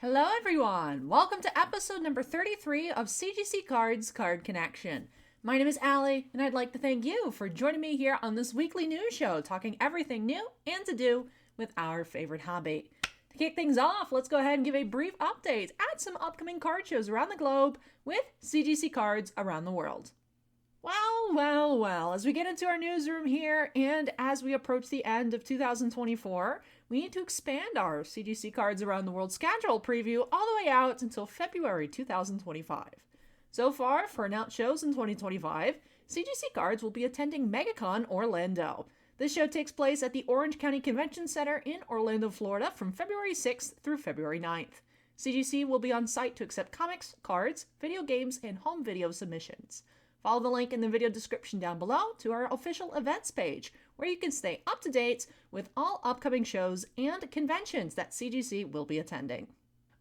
Hello everyone! Welcome to episode number 33 of CGC Cards Card Connection. My name is Allie, and I'd like to thank you for joining me here on this weekly news show, talking everything new and to do with our favorite hobby. To kick things off, let's go ahead and give a brief update at some upcoming card shows around the globe with CGC Cards around the world. Well, as we get into our newsroom here and as we approach the end of 2024, we need to expand our CGC Cards Around the World schedule preview all the way out until February 2025. So far, for announced shows in 2025, CGC Cards will be attending MegaCon Orlando. This show takes place at the Orange County Convention Center in Orlando, Florida from February 6th through February 9th. CGC will be on site to accept comics, cards, video games, and home video submissions. Follow the link in the video description down below to our official events page, where you can stay up to date with all upcoming shows and conventions that CGC will be attending.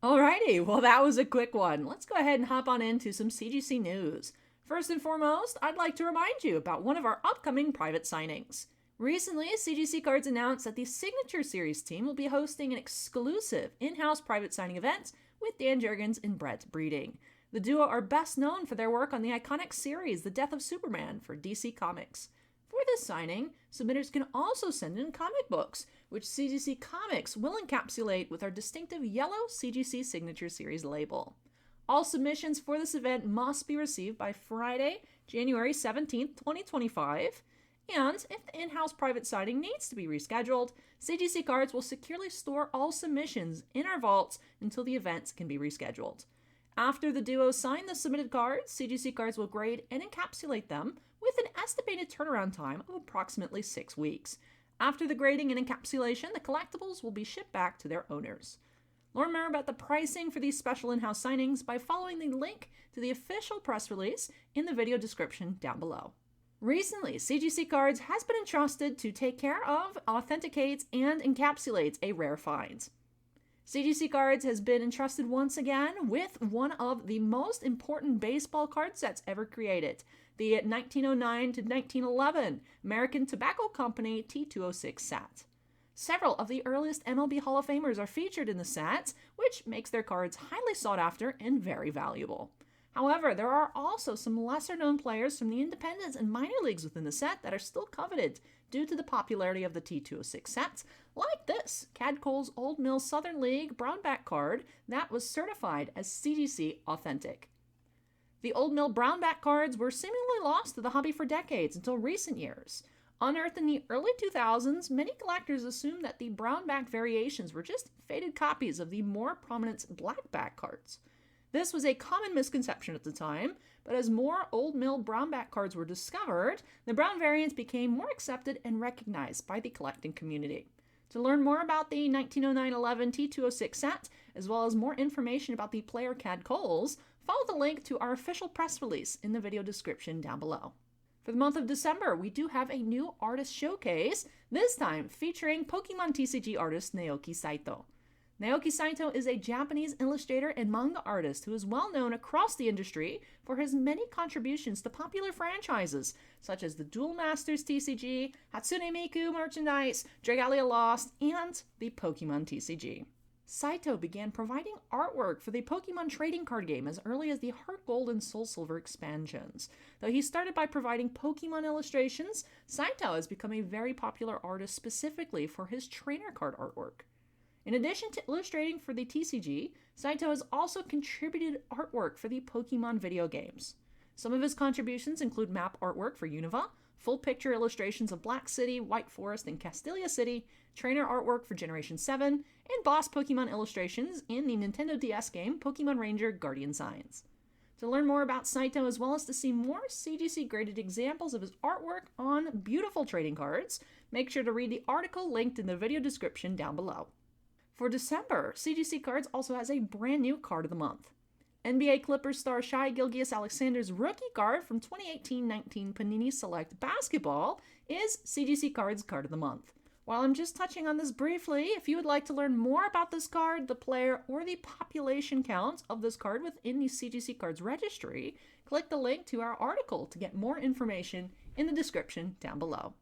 Alrighty, well that was a quick one. Let's go ahead and hop on into some CGC news. First and foremost, I'd like to remind you about one of our upcoming private signings. Recently, CGC Cards announced that the Signature Series team will be hosting an exclusive in-house private signing event with Dan Jurgens and Brett Breeding. The duo are best known for their work on the iconic series The Death of Superman for DC Comics. For this signing, submitters can also send in comic books, which CGC Comics will encapsulate with our distinctive yellow CGC Signature Series label. All submissions for this event must be received by Friday, January 17th, 2025. And if the in-house private signing needs to be rescheduled, CGC Cards will securely store all submissions in our vaults until the events can be rescheduled. After the duo sign the submitted cards, CGC Cards will grade and encapsulate them with an estimated turnaround time of approximately 6 weeks. After the grading and encapsulation, the collectibles will be shipped back to their owners. Learn more about the pricing for these special in-house signings by following the link to the official press release in the video description down below. Recently, CGC Cards has been entrusted to take care of, authenticates, and encapsulates a rare find. CGC Cards has been entrusted once again with one of the most important baseball card sets ever created, the 1909 to 1911 American Tobacco Company T206 set. Several of the earliest MLB Hall of Famers are featured in the set, which makes their cards highly sought after and very valuable. However, there are also some lesser-known players from the independents and minor leagues within the set that are still coveted due to the popularity of the T206 sets, like this Cad Cole's Old Mill Southern League Brownback card that was certified as CGC Authentic. The Old Mill Brownback cards were seemingly lost to the hobby for decades until recent years. Unearthed in the early 2000s, many collectors assumed that the brownback variations were just faded copies of the more prominent blackback cards. This was a common misconception at the time, but as more Old Mill Brownback cards were discovered, the brown variants became more accepted and recognized by the collecting community. To learn more about the 1909-11 T206 set, as well as more information about the player Cad Coles, follow the link to our official press release in the video description down below. For the month of December, we do have a new artist showcase, this time featuring Pokemon TCG artist Naoki Saito. Naoki Saito is a Japanese illustrator and manga artist who is well known across the industry for his many contributions to popular franchises, such as the Duel Masters TCG, Hatsune Miku merchandise, Dragalia Lost, and the Pokemon TCG. Saito began providing artwork for the Pokemon trading card game as early as the Heart Gold and Soul Silver expansions. Though he started by providing Pokemon illustrations, Saito has become a very popular artist specifically for his trainer card artwork. In addition to illustrating for the TCG, Saito has also contributed artwork for the Pokemon video games. Some of his contributions include map artwork for Unova, full picture illustrations of Black City, White Forest, and Castelia City, trainer artwork for Generation 7, and boss Pokemon illustrations in the Nintendo DS game Pokemon Ranger Guardian Signs. To learn more about Saito as well as to see more CGC graded examples of his artwork on beautiful trading cards, make sure to read the article linked in the video description down below. For December, CGC Cards also has a brand new card of the month. NBA Clippers star Shai Gilgeous-Alexander's rookie card from 2018-19 Panini Select Basketball is CGC Cards Card of the Month. While I'm just touching on this briefly, if you would like to learn more about this card, the player, or the population count of this card within the CGC Cards registry, click the link to our article to get more information in the description down below.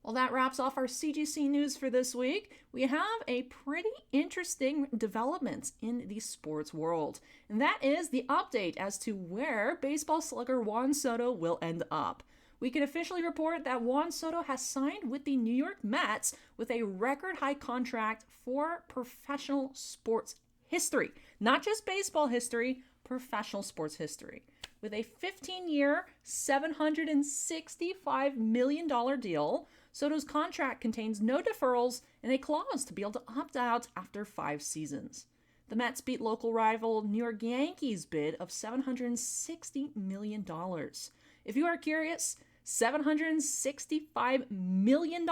Well, that wraps off our CGC news for this week. We have a pretty interesting development in the sports world, and that is the update as to where baseball slugger Juan Soto will end up. We can officially report that Juan Soto has signed with the New York Mets with a record high contract for professional sports history. Not just baseball history, professional sports history. With a 15-year, $765 million deal, Soto's contract contains no deferrals and a clause to be able to opt out after 5 seasons. The Mets beat local rival New York Yankees' bid of $760 million. If you are curious, $765 million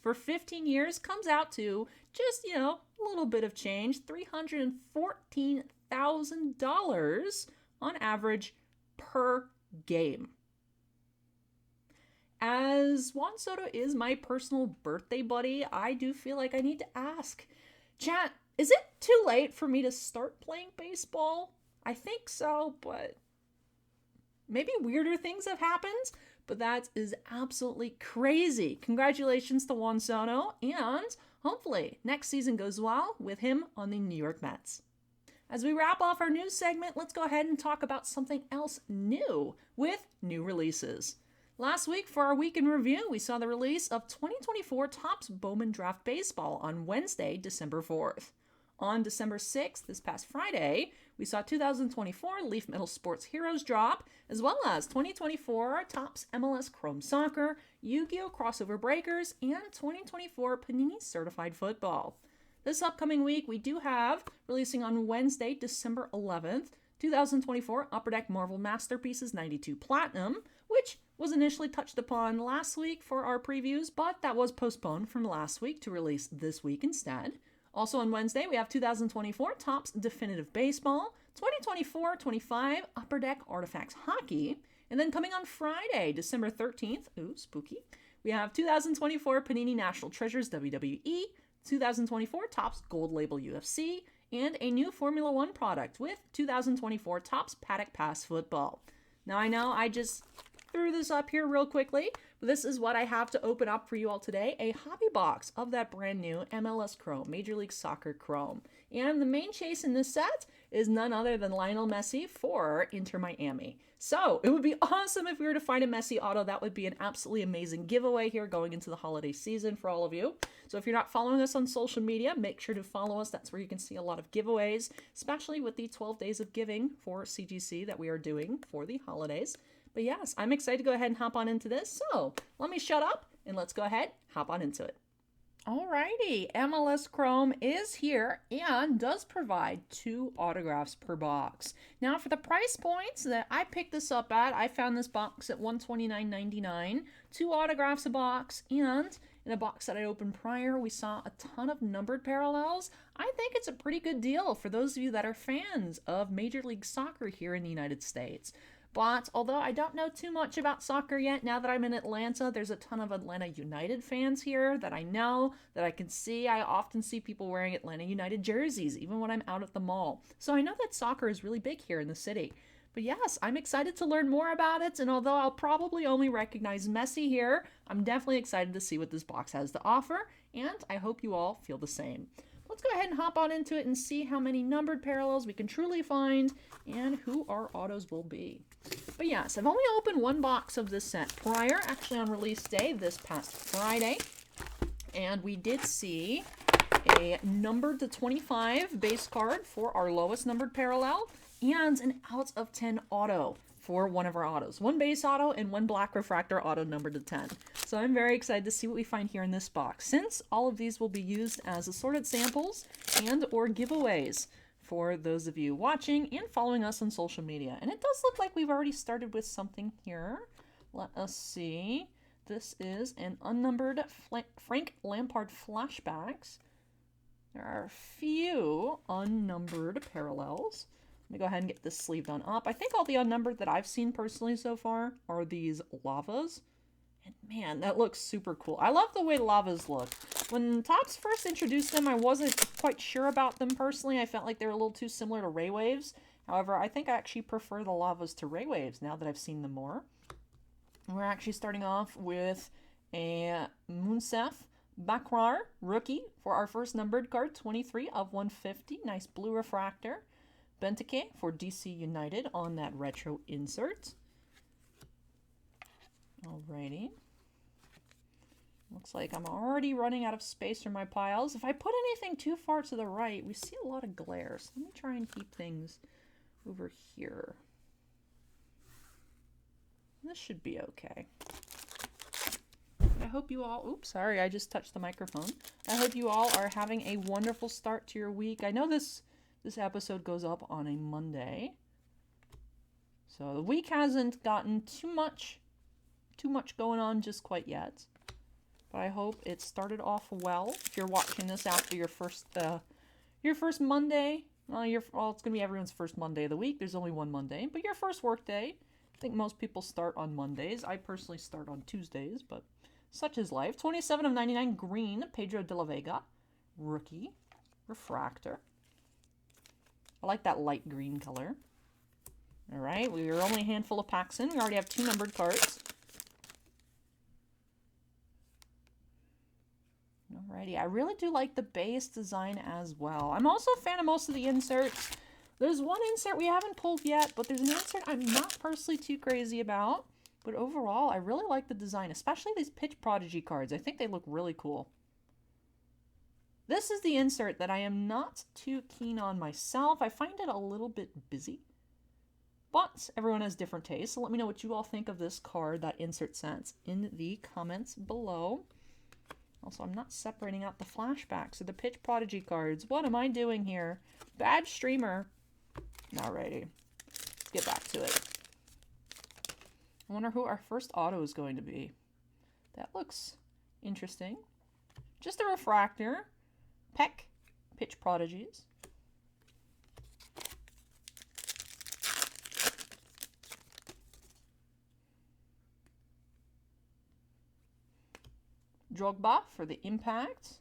for 15 years comes out to just, a little bit of change, $314,000 on average per game. As Juan Soto is my personal birthday buddy, I do feel like I need to ask, chat, is it too late for me to start playing baseball? I think so, but maybe weirder things have happened, but that is absolutely crazy. Congratulations to Juan Soto, and hopefully next season goes well with him on the New York Mets. As we wrap off our news segment, let's go ahead and talk about something else new with new releases. Last week, for our week in review, we saw the release of 2024 Topps Bowman Draft Baseball on Wednesday, December 4th. On December 6th, this past Friday, we saw 2024 Leaf Metal Sports Heroes drop, as well as 2024 Topps MLS Chrome Soccer, Yu-Gi-Oh! Crossover Breakers, and 2024 Panini Certified Football. This upcoming week, we do have, releasing on Wednesday, December 11th, 2024 Upper Deck Marvel Masterpieces 92 Platinum, which was initially touched upon last week for our previews, but that was postponed from last week to release this week instead. Also on Wednesday, we have 2024 Topps Definitive Baseball, 2024-25 Upper Deck Artifacts Hockey, and then coming on Friday, December 13th, ooh, spooky, we have 2024 Panini National Treasures WWE, 2024 Topps Gold Label UFC, and a new Formula One product with 2024 Topps Paddock Pass Football. Now I know I just threw this up here real quickly, but this is what I have to open up for you all today, a hobby box of that brand new MLS Chrome, Major League Soccer Chrome. And the main chase in this set is none other than Lionel Messi for Inter Miami. So it would be awesome if we were to find a Messi auto. That would be an absolutely amazing giveaway here going into the holiday season for all of you. So if you're not following us on social media, make sure to follow us. That's where you can see a lot of giveaways, especially with the 12 days of giving for CGC that we are doing for the holidays. But yes, I'm excited to go ahead and hop on into this. So let me shut up and let's go ahead, hop on into it. Alrighty, MLS Chrome is here and does provide 2 autographs per box. Now for the price points that I picked this up at, I found this box at $129.99, 2 autographs a box, and in a box that I opened prior, we saw a ton of numbered parallels. I think it's a pretty good deal for those of you that are fans of Major League Soccer here in the United States. But although I don't know too much about soccer yet, now that I'm in Atlanta, there's a ton of Atlanta United fans here that I know, that I can see. I often see people wearing Atlanta United jerseys, even when I'm out at the mall. So I know that soccer is really big here in the city. But yes, I'm excited to learn more about it, and although I'll probably only recognize Messi here, I'm definitely excited to see what this box has to offer, and I hope you all feel the same. Let's go ahead and hop on into it and see how many numbered parallels we can truly find and who our autos will be. But yes, I've only opened 1 box of this set prior, actually on release day this past Friday. And we did see a numbered to 25 base card for our lowest numbered parallel and an out of 10 auto for one of our autos. 1 base auto and 1 black refractor auto numbered to 10. So I'm very excited to see what we find here in this box, since all of these will be used as assorted samples and or giveaways for those of you watching and following us on social media. And it does look like we've already started with something here. Let us see. This is an unnumbered Frank Lampard flashbacks. There are a few unnumbered parallels. Let me go ahead and get this sleeve done up. I think all the unnumbered that I've seen personally so far are these lavas. And man, that looks super cool. I love the way lavas look. When Topps first introduced them, I wasn't quite sure about them personally. I felt like they were a little too similar to ray waves. However, I think I actually prefer the lavas to ray waves now that I've seen them more. We're actually starting off with a Munsef Bakrar rookie for our first numbered card, 23 of 150. Nice blue refractor. Benteke for DC United on that retro insert. Alrighty. Looks like I'm already running out of space for my piles. If I put anything too far to the right, we see a lot of glare. So let me try and keep things over here. This should be okay. I hope you all, oops, sorry, I just touched the microphone. I hope you all are having a wonderful start to your week. I know this episode goes up on a Monday. So the week hasn't gotten too much going on just quite yet. But I hope it started off well. If you're watching this after your first Monday, it's gonna be everyone's first Monday of the week. There's only one Monday, but your first work day. I think most people start on Mondays. I personally start on Tuesdays, but such is life. 27 of 99 green, Pedro de la Vega, rookie, refractor. I like that light green color. All right, we are only a handful of packs in. We already have 2 numbered cards. Alrighty, I really do like the base design as well. I'm also a fan of most of the inserts. There's one insert we haven't pulled yet, but there's an insert I'm not personally too crazy about. But overall, I really like the design, especially these Pitch Prodigy cards. I think they look really cool. This is the insert that I am not too keen on myself. I find it a little bit busy. But everyone has different tastes, so let me know what you all think of this card, that insert sense, in the comments below. Also, I'm not separating out the flashbacks or the Pitch Prodigy cards. What am I doing here? Bad streamer. Alrighty. Let's get back to it. I wonder who our first auto is going to be. That looks interesting. Just a refractor. Peck. Pitch Prodigies. Drogba for the Impact.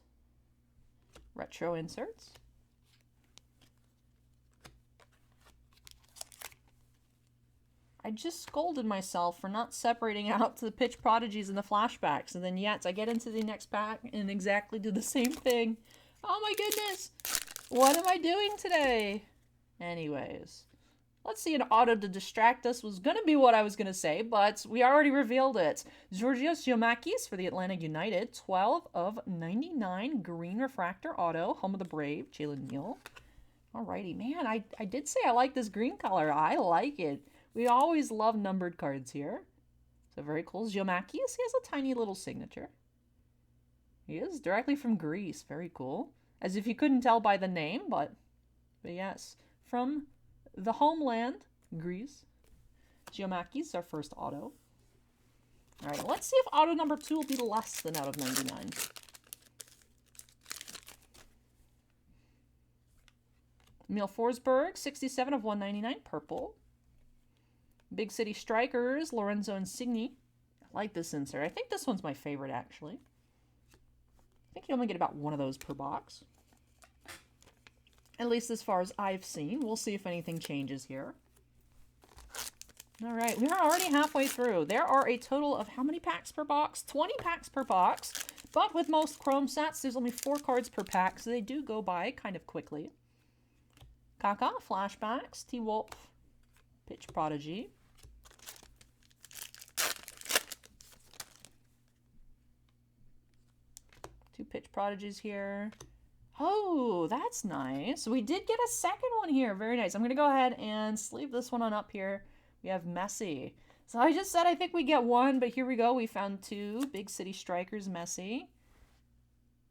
Retro inserts. I just scolded myself for not separating out to the Pitch Prodigies and the flashbacks, and then yet I get into the next pack and exactly do the same thing. Oh my goodness! What am I doing today? Anyways, let's see, an auto to distract us was going to be what I was going to say, but we already revealed it. Georgios Giamakis for the Atlanta United, 12 of 99 green refractor auto, home of the Brave, Jalen Neal. Alrighty, man, I did say I like this green color. I like it. We always love numbered cards here. So very cool. Giamakis, he has a tiny little signature. He is directly from Greece. Very cool. As if you couldn't tell by the name, but yes. From the homeland, Greece. Giamakis, our first auto. Alright, let's see if auto number 2 will be less than out of 99. Emil Forsberg, 67 of 199, purple. Big City Strikers, Lorenzo Insigne. I like this insert. I think this one's my favorite, actually. I think you only get about one of those per box. At least as far as I've seen. We'll see if anything changes here. All right, we're already halfway through. There are a total of how many packs per box? 20 packs per box. But with most Chrome sets, there's only 4 cards per pack, so they do go by kind of quickly. Kaka, flashbacks. T-Wolf, Pitch Prodigy. Two Pitch Prodigies here. Oh, that's nice. We did get a second one here. Very nice. I'm going to go ahead and sleeve this one on up here. We have Messi. So I just said I think we get one, but here we go. We found 2 Big City Strikers Messi.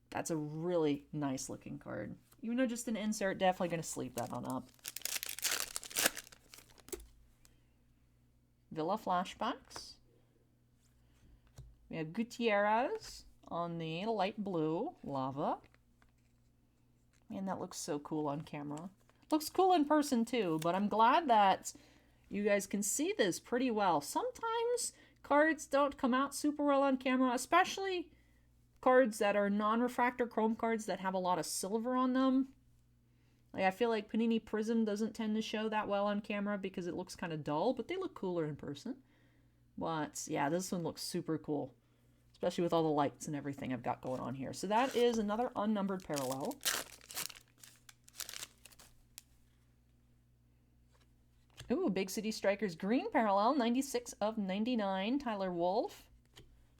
That's a really nice looking card. Even though just an insert, definitely going to sleeve that on up. Villa flashbacks. We have Gutierrez on the light blue lava. Man, that looks so cool on camera. Looks cool in person too, but I'm glad that you guys can see this pretty well. Sometimes cards don't come out super well on camera, especially cards that are non-refractor chrome cards that have a lot of silver on them. Like, I feel like Panini Prism doesn't tend to show that well on camera because it looks kind of dull, but they look cooler in person. But yeah, this one looks super cool. especially with all the lights and everything I've got going on here. So that is another unnumbered parallel. Ooh, Big City Strikers green parallel, 96 of 99, Tyler Wolf.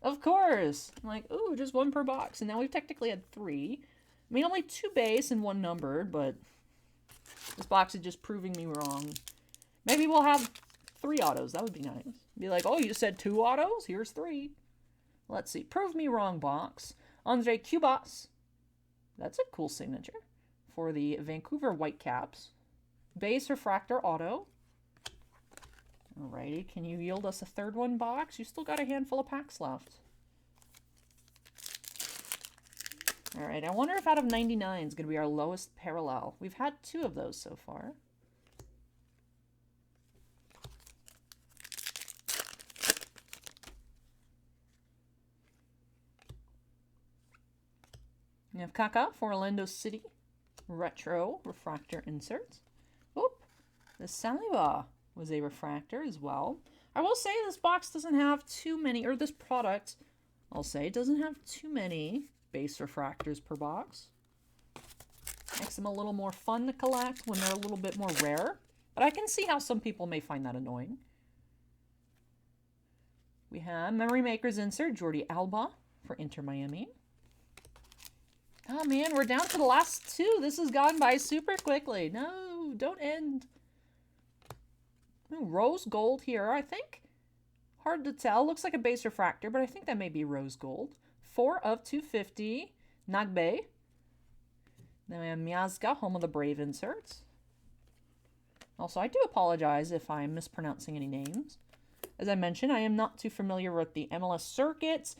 Of course! I'm like, ooh, just one per box. And now we've technically had 3. I mean, only 2 base and 1 numbered, but this box is just proving me wrong. Maybe we'll have 3 autos. That would be nice. Be like, oh, you said 2 autos? Here's 3. Let's see. Prove me wrong box. Andre Cubas. That's a cool signature for the Vancouver Whitecaps. Base Refractor Auto. Alrighty, can you yield us a 3rd one box? You still got a handful of packs left. Alright, I wonder if out of 99 is going to be our lowest parallel. We've had 2 of those so far. We have Kaka for Orlando City. Retro Refractor Inserts. Oop, the Saliba was a refractor as well. I will say this box doesn't have too many, or this product, I'll say, doesn't have too many base refractors per box. Makes them a little more fun to collect when they're a little bit more rare. But I can see how some people may find that annoying. We have Memory Makers insert, Jordi Alba for Inter Miami. Oh man, we're down to the last 2. This has gone by super quickly. No, don't end. Ooh, rose gold here, I think. Hard to tell. Looks like a base refractor, but I think that may be rose gold. 4 of 250. Nagbe. Then we have Miazga, home of the Brave inserts. Also, I do apologize if I'm mispronouncing any names. As I mentioned, I am not too familiar with the MLS circuits.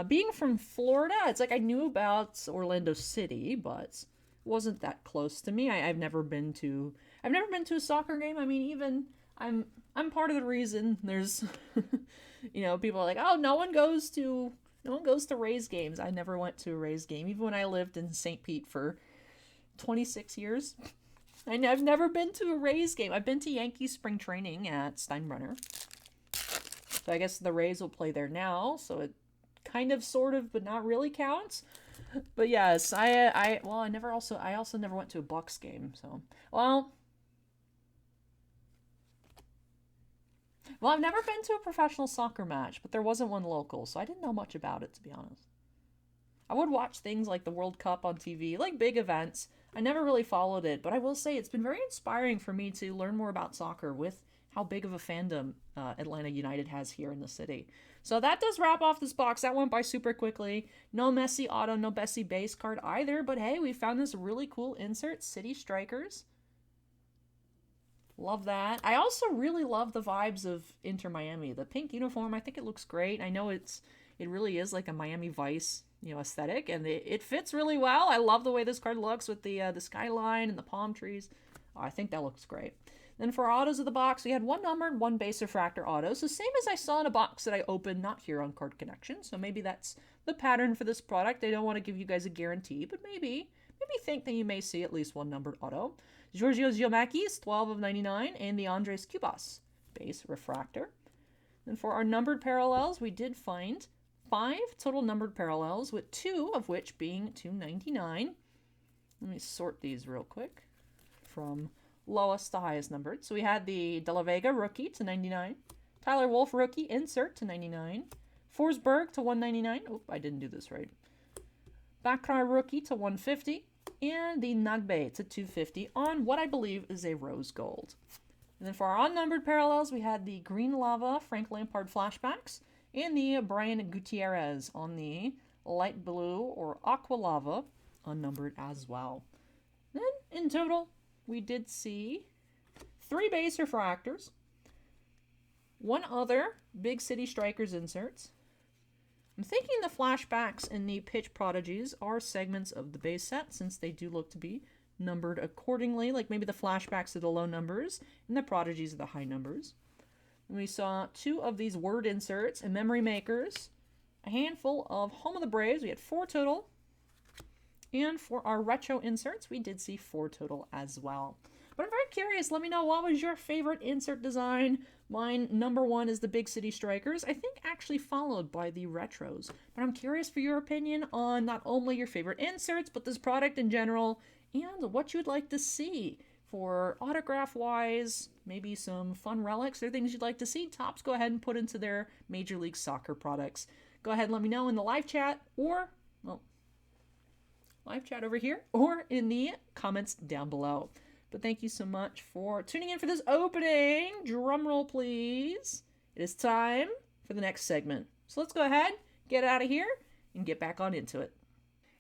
Being from Florida, it's like I knew about Orlando City, but it wasn't that close to me. I've never been to a soccer game. I mean, even I'm part of the reason there's you know, people are like, oh, no one goes to Rays games. I never went to a Rays game, even when I lived in St. Pete for 26 years. I've never been to a Rays game. I've been to Yankees spring training at Steinbrenner. So I guess the Rays will play there now, so it kind of, sort of, but not really counts. But yes, I also never went to a Bucks game, so I've never been to a professional soccer match, but there wasn't one local, so I didn't know much about it, to be honest. I would watch things like the World Cup on TV, like big events. I never really followed it, but I will say it's been very inspiring for me to learn more about soccer with how big of a fandom Atlanta United has here in the city. So that does wrap off this box. That went by super quickly. No Messi auto, no Messi base card either, but hey, we found this really cool insert, City Strikers. Love that. I also really love the vibes of Inter Miami. The pink uniform, I think it looks great. I know it really is like a Miami Vice, you know, aesthetic, and it fits really well. I love the way this card looks with the skyline and the palm trees. Oh, I think that looks great. Then for autos of the box, we had 1 numbered, 1 base refractor auto. So same as I saw in a box that I opened, not here on Card Connection. So maybe that's the pattern for this product. I don't want to give you guys a guarantee, but maybe think that you may see at least 1 numbered auto. Giorgio Giamakis, 12 of 99, and the Andres Cubas base refractor. Then for our numbered parallels, we did find 5 total numbered parallels, with 2 of which being 299. Let me sort these real quick from lowest to highest numbered. So we had the De La Vega rookie to 99, Tyler Wolf rookie insert to 99, Forsberg to 199. Oop, I didn't do this right. Bakrar rookie to 150, and the Nagbe to 250 on what I believe is a rose gold. And then for our unnumbered parallels, we had the Green Lava Frank Lampard flashbacks and the Brian Gutierrez on the light blue or aqua lava, unnumbered as well. Then in total, we did see 3 base refractors, 1 other Big City Strikers inserts. I'm thinking the flashbacks and the pitch prodigies are segments of the base set, since they do look to be numbered accordingly, like maybe the flashbacks are the low numbers and the prodigies are the high numbers. And we saw 2 of these word inserts and memory makers, a handful of Home of the Braves. We had 4 total. And for our retro inserts, we did see 4 total as well. But I'm very curious. Let me know, what was your favorite insert design? Mine, number one, is the Big City Strikers. I think actually followed by the Retros. But I'm curious for your opinion on not only your favorite inserts, but this product in general, and what you'd like to see for autograph-wise, maybe some fun relics or things you'd like to see Topps go ahead and put into their Major League Soccer products. Go ahead and let me know in the live chat or, well, live chat over here or in the comments down below. But thank you so much for tuning in for this opening. Drum roll, please. It is time for the next segment. So let's go ahead, get out of here, and get back on into it.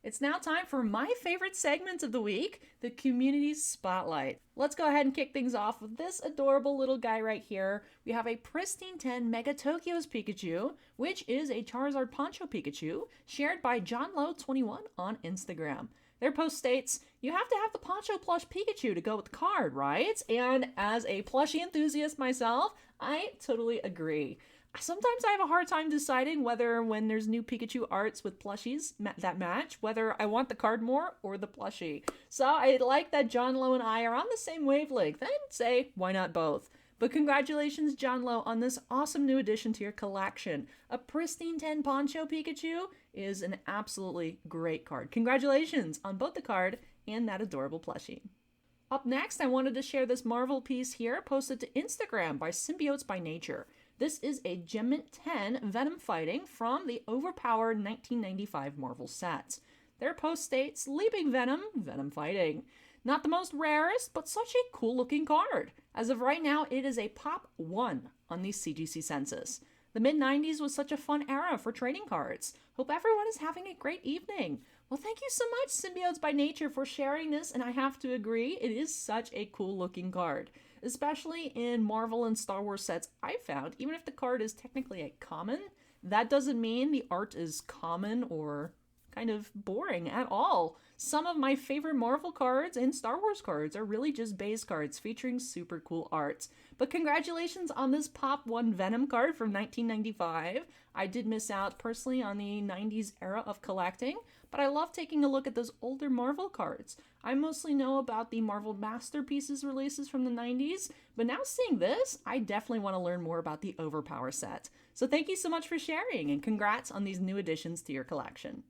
It's now time for my favorite segment of the week, the Community Spotlight. Let's go ahead and kick things off with this adorable little guy right here. We have a Pristine 10 Mega Tokyo's Pikachu, which is a Charizard Poncho Pikachu, shared by JohnLow21 on Instagram. Their post states, you have to have the Poncho plush Pikachu to go with the card, right? And as a plushie enthusiast myself, I totally agree. Sometimes I have a hard time deciding whether when there's new Pikachu arts with plushies that match, whether I want the card more or the plushie. So I like that John Lowe and I are on the same wavelength and say, why not both? But congratulations, John Lowe, on this awesome new addition to your collection. A Pristine 10 Poncho Pikachu is an absolutely great card. Congratulations on both the card and that adorable plushie. Up next, I wanted to share this Marvel piece here, posted to Instagram by Symbiotes by Nature. This is a Gemmint 10 Venom Fighting from the overpowered 1995 Marvel set. Their post states, Leaping Venom, Venom Fighting. Not the most rarest, but such a cool looking card. As of right now, it is a Pop 1 on the CGC census. The mid-90s was such a fun era for trading cards. Hope everyone is having a great evening. Well, thank you so much, Symbiotes by Nature, for sharing this, and I have to agree, it is such a cool looking card. Especially in Marvel and Star Wars sets I've found, even if the card is technically a common, that doesn't mean the art is common or kind of boring at all. Some of my favorite Marvel cards and Star Wars cards are really just base cards featuring super cool art. But congratulations on this Pop 1 Venom card from 1995. I did miss out personally on the 90s era of collecting, but I love taking a look at those older Marvel cards. I mostly know about the Marvel Masterpieces releases from the 90s, but now seeing this, I definitely want to learn more about the Overpower set. So thank you so much for sharing, and congrats on these new additions to your collection.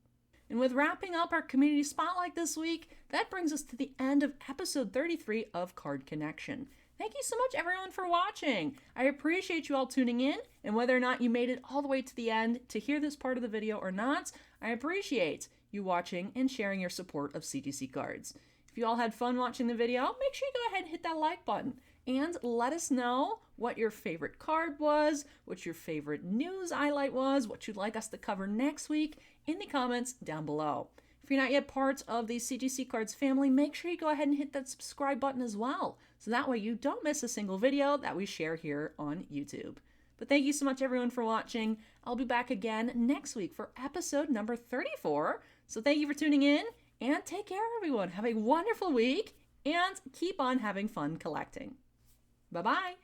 And with wrapping up our Community Spotlight this week, that brings us to the end of episode 33 of Card Connection. Thank you so much, everyone, for watching. I appreciate you all tuning in, and whether or not you made it all the way to the end to hear this part of the video or not, I appreciate you watching and sharing your support of CGC Cards. If you all had fun watching the video, make sure you go ahead and hit that like button. And let us know what your favorite card was, what your favorite news highlight was, what you'd like us to cover next week in the comments down below. If you're not yet part of the CGC Cards family, make sure you go ahead and hit that subscribe button as well, so that way you don't miss a single video that we share here on YouTube. But thank you so much, everyone, for watching. I'll be back again next week for episode number 34. So thank you for tuning in, and take care, everyone. Have a wonderful week, and keep on having fun collecting. Bye-bye.